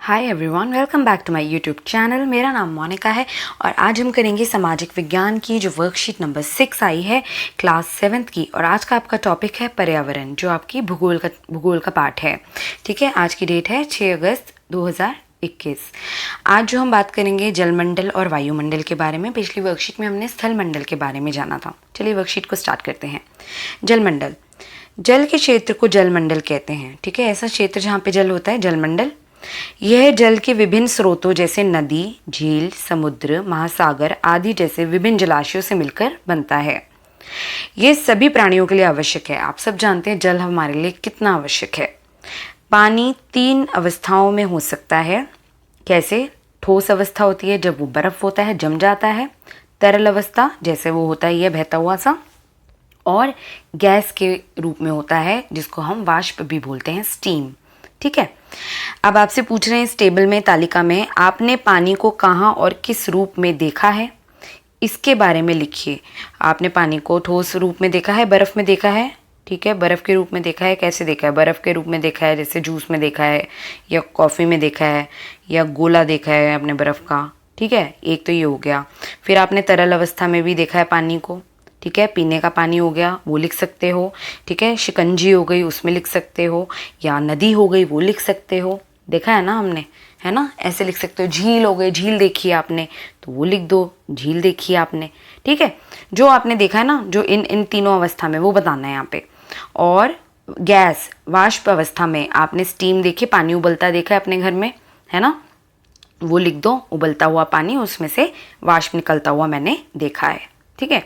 Hi everyone, welcome back to my YouTube channel. मेरा नाम मोनिका है और आज हम करेंगे सामाजिक विज्ञान की जो वर्कशीट नंबर 6 आई है क्लास 7th की। और आज का आपका टॉपिक है पर्यावरण, जो आपकी भूगोल का पार्ट है। ठीक है, आज की डेट है 6 अगस्त 2021। आज जो हम बात करेंगे जलमंडल और वायुमंडल के बारे में। पिछली वर्कशीट में हमने स्थल मंडल के बारे में जाना था। चलिए वर्कशीट को स्टार्ट करते हैं। जलमंडल, जल के क्षेत्र को जलमंडल कहते हैं। ठीक है, ऐसा क्षेत्र जहाँ पे जल होता है जलमंडल। यह जल के विभिन्न स्रोतों जैसे नदी, झील, समुद्र, महासागर आदि जैसे विभिन्न जलाशयों से मिलकर बनता है। यह सभी प्राणियों के लिए आवश्यक है। आप सब जानते हैं जल हमारे लिए कितना आवश्यक है। पानी 3 अवस्थाओं में हो सकता है। कैसे? ठोस अवस्था होती है जब वो बर्फ होता है, जम जाता है। तरल अवस्था जैसे वो होता है ये बहता हुआ सा। और गैस के रूप में होता है जिसको हम वाष्प भी बोलते हैं, स्टीम। ठीक है, अब आपसे पूछ रहे हैं इस टेबल में, तालिका में, आपने पानी को कहाँ और किस रूप में देखा है, इसके बारे में लिखिए। आपने पानी को ठोस रूप में देखा है, बर्फ में देखा है। ठीक है, बर्फ के रूप में देखा है। कैसे देखा है? बर्फ के रूप में देखा है, जैसे जूस में देखा है, या कॉफ़ी में देखा है, या गोला देखा है आपने बर्फ का। ठीक है, एक तो ये हो गया। फिर आपने तरल अवस्था में भी देखा है पानी को। ठीक है, पीने का पानी हो गया, वो लिख सकते हो। ठीक है, शिकंजी हो गई, उसमें लिख सकते हो। या नदी हो गई, वो लिख सकते हो। देखा है ना हमने, है ना? ऐसे लिख सकते हो। झील हो गई, झील देखी है आपने तो वो लिख दो, झील देखी है आपने। ठीक है, जो आपने देखा है ना, जो इन तीनों अवस्था में, वो बताना है यहाँ पे। और गैस वाष्प अवस्था में आपने स्टीम देखी, पानी उबलता देखा है अपने घर में, है ना? वो लिख दो, उबलता हुआ पानी, उसमें से वाष्प निकलता हुआ मैंने देखा है। ठीक है,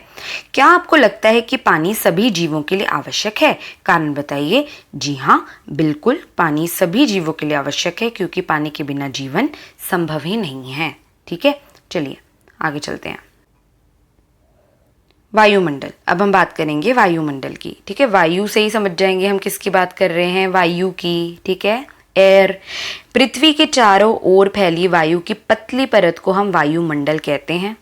क्या आपको लगता है कि पानी सभी जीवों के लिए आवश्यक है? कारण बताइए। जी हाँ, बिल्कुल, पानी सभी जीवों के लिए आवश्यक है, क्योंकि पानी के बिना जीवन संभव ही नहीं है। ठीक है, चलिए आगे चलते हैं। वायुमंडल, अब हम बात करेंगे वायुमंडल की। ठीक है, वायु से ही समझ जाएंगे हम किसकी बात कर रहे हैं, वायु की। ठीक है, एयर। पृथ्वी के चारों ओर फैली वायु की पतली परत को हम वायुमंडल कहते हैं।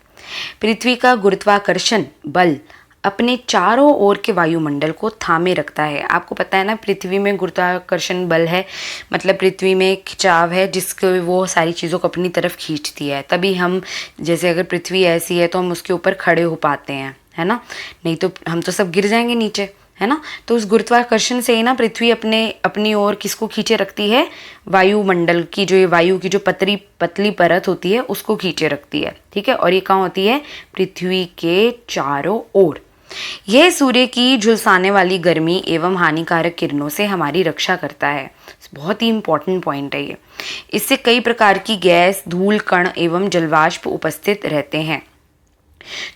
पृथ्वी का गुरुत्वाकर्षण बल अपने चारों ओर के वायुमंडल को थामे रखता है। आपको पता है ना, पृथ्वी में गुरुत्वाकर्षण बल है, मतलब पृथ्वी में खिंचाव है जिसको वो सारी चीज़ों को अपनी तरफ खींचती है। तभी हम, जैसे अगर पृथ्वी ऐसी है तो हम उसके ऊपर खड़े हो पाते हैं, है ना? नहीं तो हम तो सब गिर जाएंगे नीचे, है ना? तो उस गुरुत्वाकर्षण से ही ना पृथ्वी अपनी ओर किसको खींचे रखती है? वायुमंडल की, जो ये वायु की जो पतली परत होती है उसको खींचे रखती है। ठीक है, और ये कहाँ होती है? पृथ्वी के चारों ओर। यह सूर्य की झुलसाने वाली गर्मी एवं हानिकारक किरणों से हमारी रक्षा करता है। बहुत ही इंपॉर्टेंट पॉइंट है ये। इससे कई प्रकार की गैस, धूल कण एवं जलवाष्प उपस्थित रहते हैं।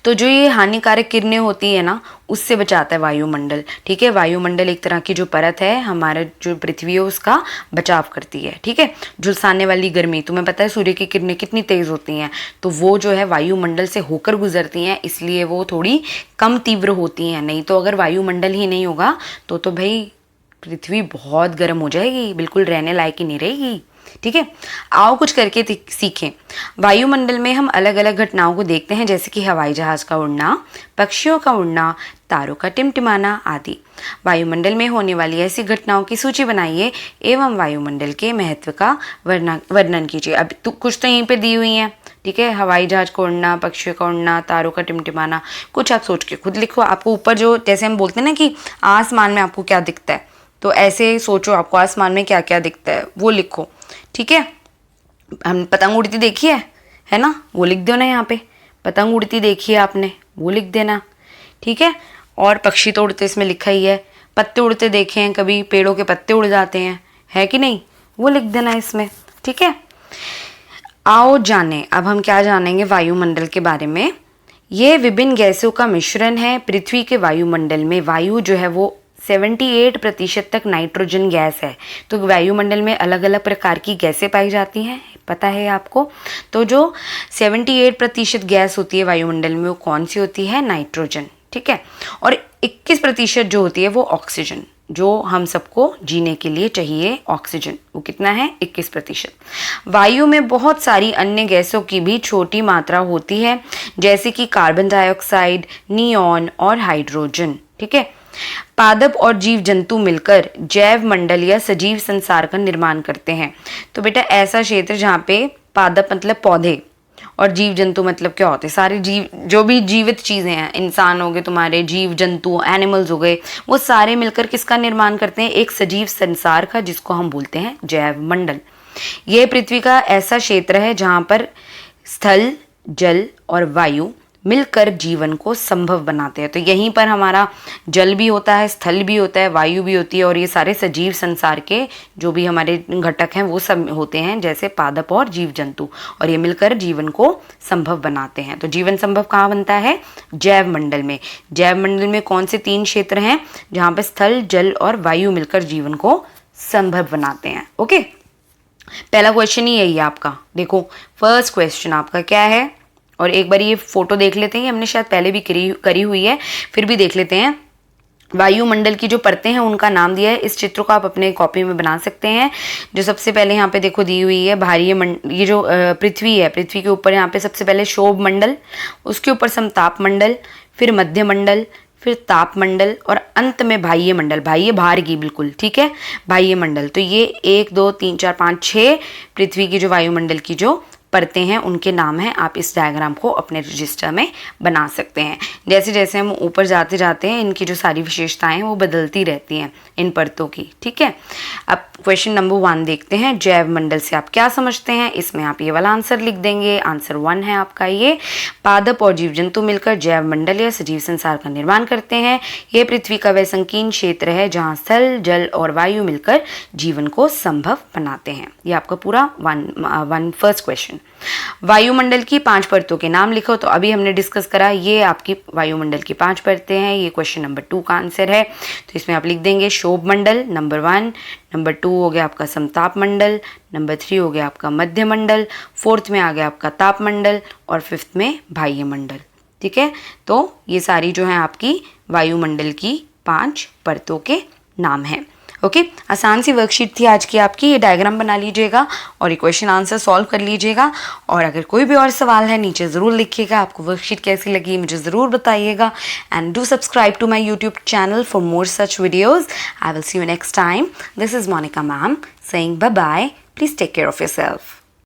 तो जो ये हानिकारक किरणें होती है ना, उससे बचाता है वायुमंडल। ठीक है, वायुमंडल एक तरह की जो परत है, हमारा जो पृथ्वी है उसका बचाव करती है। ठीक है, झुलसाने वाली गर्मी, तुम्हें पता है सूर्य की किरणें कितनी तेज होती हैं, तो वो जो है वायुमंडल से होकर गुजरती हैं, इसलिए वो थोड़ी कम तीव्र होती हैं। नहीं तो अगर वायुमंडल ही नहीं होगा तो भाई पृथ्वी बहुत गर्म हो जाएगी, बिल्कुल रहने लायक ही नहीं रहेगी। ठीक है, आओ कुछ करके सीखें। वायुमंडल में हम अलग अलग घटनाओं को देखते हैं, जैसे कि हवाई जहाज का उड़ना, पक्षियों का उड़ना, तारों का टिमटिमाना आदि। वायुमंडल में होने वाली ऐसी घटनाओं की सूची बनाइए एवं वायुमंडल के महत्व का वर्णन कीजिए। अब कुछ तो यहीं पे दी हुई हैं। ठीक है, हवाई जहाज का उड़ना, पक्षियों का उड़ना, तारों का टिमटिमाना, कुछ आप सोच के खुद लिखो। आपको ऊपर जो, जैसे हम बोलते हैं ना कि आसमान में आपको क्या दिखता है, तो ऐसे सोचो आपको आसमान में क्या क्या दिखता है, वो लिखो। ठीक है, हम पतंग उड़ती देखी है ना? वो लिख दो ना यहाँ पे। पतंग उड़ती देखी है आपने, वो लिख देना। ठीक है, और पक्षी तो उड़ते इसमें लिखा ही है। पत्ते उड़ते देखे हैं कभी, पेड़ों के पत्ते उड़ जाते हैं, है कि नहीं? वो लिख देना इसमें। ठीक है, आओ जाने, अब हम क्या जानेंगे वायुमंडल के बारे में। ये विभिन्न गैसों का मिश्रण है। पृथ्वी के वायुमंडल में वायु जो है वो 78% तक नाइट्रोजन गैस है। तो वायुमंडल में अलग अलग प्रकार की गैसें पाई जाती हैं, पता है आपको? तो जो 78% गैस होती है वायुमंडल में, वो कौन सी होती है? नाइट्रोजन। ठीक है, और 21% जो होती है वो ऑक्सीजन, जो हम सबको जीने के लिए चाहिए ऑक्सीजन। वो कितना है? 21%। वायु में बहुत सारी अन्य गैसों की भी छोटी मात्रा होती है, जैसे कि कार्बन डाइऑक्साइड, नियॉन और हाइड्रोजन। ठीक है, पादप और जीव जंतु मिलकर जैव मंडल या सजीव संसार का निर्माण करते हैं। तो बेटा ऐसा क्षेत्र जहाँ पे पादप मतलब पौधे और जीव जंतु मतलब क्या होते हैं, सारे जीव, जो भी जीवित चीजें हैं, इंसान हो गए तुम्हारे, जीव जंतु, एनिमल्स हो गए, वो सारे मिलकर किसका निर्माण करते हैं, एक सजीव संसार का, जिसको हम बोलते हैं जैव मंडल। यह पृथ्वी का ऐसा क्षेत्र है जहां पर स्थल, जल और वायु मिलकर जीवन को संभव बनाते हैं। तो यहीं पर हमारा जल भी होता है, स्थल भी होता है, वायु भी होती है, और ये सारे सजीव संसार के जो भी हमारे घटक हैं वो सब होते हैं, जैसे पादप और जीव जंतु, और ये मिलकर जीवन को संभव बनाते हैं। तो जीवन संभव कहाँ बनता है, जैव मंडल में। जैव मंडल में कौन से 3 क्षेत्र हैं जहाँ पे स्थल, जल और वायु मिलकर जीवन को संभव बनाते हैं। ओके, पहला क्वेश्चन ही यही है आपका। देखो फर्स्ट क्वेश्चन आपका क्या है, और एक बार ये फोटो देख लेते हैं, हमने शायद पहले भी करी हुई है, फिर भी देख लेते हैं। वायुमंडल की जो परतें हैं उनका नाम दिया है। इस चित्र को आप अपने कॉपी में बना सकते हैं। जो सबसे पहले यहाँ पे देखो दी हुई है ये जो पृथ्वी है, पृथ्वी के ऊपर यहाँ पे सबसे पहले शोभ मंडल, उसके ऊपर समताप मंडल, फिर मध्य मंडल, फिर ताप मंडल, और अंत में बाह्य मंडल, बाह्य बाहर की बिल्कुल, ठीक है, बाह्य मंडल। तो ये 1 2 3 4 5 6 पृथ्वी की जो वायुमंडल की जो परतें हैं उनके नाम हैं। आप इस डायग्राम को अपने रजिस्टर में बना सकते हैं। जैसे जैसे हम ऊपर जाते जाते हैं इनकी जो सारी विशेषताएं वो बदलती रहती हैं इन परतों की, ठीक है। अब क्वेश्चन नंबर 1 देखते हैं। जैव मंडल से आप क्या समझते हैं, इसमें आप ये वाला आंसर लिख देंगे। आंसर 1 है आपका ये, पादप और जीव जंतु मिलकर जैव मंडल या सजीव संसार का निर्माण करते हैं। ये पृथ्वी का वह संकीर्ण क्षेत्र है जहाँ स्थल, जल और वायु मिलकर जीवन को संभव बनाते हैं। ये आपका पूरा वन फर्स्ट क्वेश्चन। वायुमंडल की 5 परतों के नाम लिखो। तो अभी हमने डिस्कस करा, ये आपकी वायुमंडल की 5 परतें हैं। ये क्वेश्चन नंबर 2 का आंसर है। तो इसमें आप लिख देंगे शोभ मंडल नंबर 1, नंबर 2 हो गया आपका समताप मंडल, नंबर 3 हो गया आपका मध्य मंडल, 4th में आ गया आपका ताप मंडल, और 5th में बाह्य मंडल, ठीक है। तो ये सारी जो है आपकी वायुमंडल की 5 परतों के नाम हैं। ओके, आसान सी वर्कशीट थी आज की आपकी। ये डायग्राम बना लीजिएगा और ये क्वेश्चन आंसर सॉल्व कर लीजिएगा। और अगर कोई भी और सवाल है नीचे ज़रूर लिखिएगा। आपको वर्कशीट कैसी लगी मुझे ज़रूर बताइएगा। And do subscribe to my YouTube channel for more such videos. I will see you next time. This is Monika ma'am saying bye bye. Please take care of yourself.